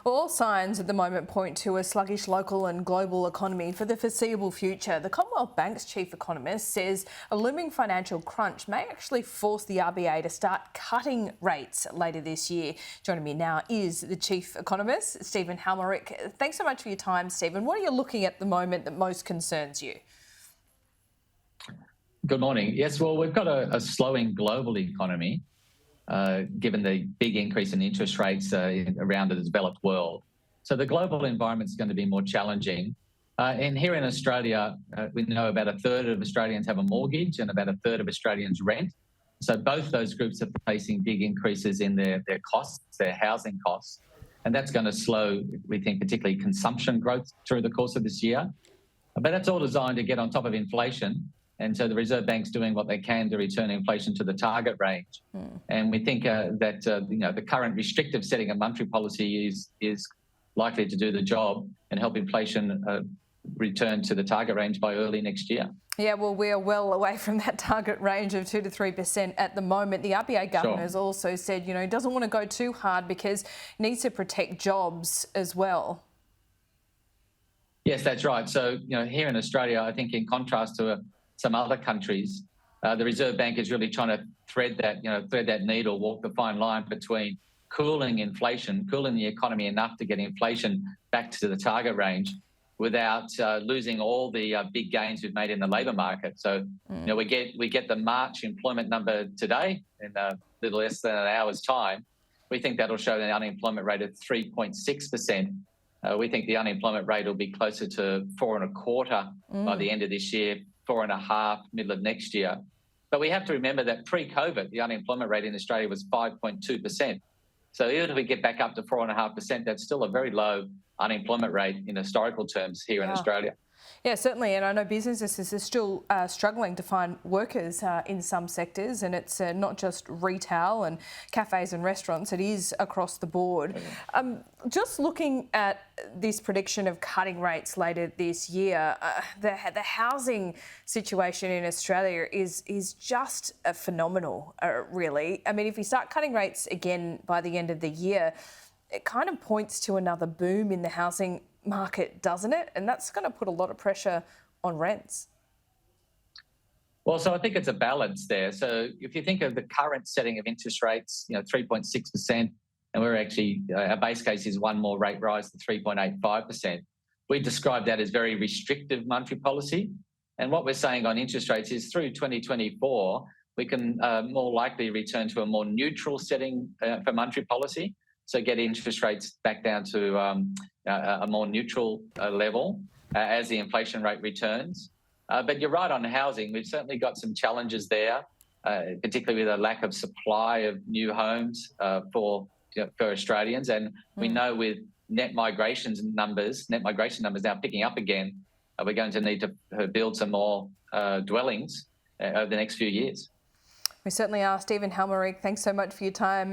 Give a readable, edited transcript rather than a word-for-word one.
All signs at the moment point to a sluggish local and global economy for the foreseeable future. The Commonwealth Bank's chief economist says a looming financial crunch may actually force the RBA to start cutting rates later this year. Joining me now is the chief economist, Stephen Halmarick. Thanks so much for your time, Stephen. What are you looking at the moment that most concerns you? Good morning. Yes, well, we've got a slowing global economy, given the big increase in interest rates around the developed world. So the global environment is going to be more challenging. And here in Australia, we know about a third of Australians have a mortgage and about a third of Australians rent. So both those groups are facing big increases in their costs, their housing costs. And that's going to slow, we think, particularly consumption growth through the course of this year. But that's all designed to get on top of inflation. And so the Reserve Bank's doing what they can to return inflation to the target range. And we think that the current restrictive setting of monetary policy is likely to do the job and help inflation return to the target range by early next year. Yeah, well, we are well away from that target range of 2 to 3% at the moment. The RBA governor has also said, he doesn't want to go too hard because he needs to protect jobs as well. Yes, that's right. So, here in Australia, I think in contrast to some other countries, the Reserve Bank is really trying to thread that needle, walk the fine line between cooling inflation, cooling the economy enough to get inflation back to the target range without losing all the big gains we've made in the labour market. So, we get the March employment number today in a little less than an hour's time. We think that'll show an unemployment rate of 3.6%. We think the unemployment rate will be closer to 4.25% by the end of this year, 4.5% middle of next year. But we have to remember that pre-COVID, the unemployment rate in Australia was 5.2%. So even if we get back up to 4.5%, that's still a very low unemployment rate in historical terms here in Australia. Yeah, certainly. And I know businesses are still struggling to find workers in some sectors, and it's not just retail and cafes and restaurants, it is across the board. Just looking at this prediction of cutting rates later this year, the housing situation in Australia is just phenomenal, really. I mean, if we start cutting rates again by the end of the year, it kind of points to another boom in the housing market, doesn't it? And that's going to put a lot of pressure on rents. Well, so I think it's a balance there. So if you think of the current setting of interest rates, 3.6%, and we're actually, our base case is one more rate rise to 3.85%. We describe that as very restrictive monetary policy. And what we're saying on interest rates is through 2024, we can more likely return to a more neutral setting for monetary policy. So get interest rates back down to a more neutral level as the inflation rate returns. But you're right on housing. We've certainly got some challenges there, particularly with a lack of supply of new homes for Australians. And we know with net migration numbers now picking up again, we're going to need to build some more dwellings over the next few years. We certainly are. Stephen Halmarick, thanks so much for your time.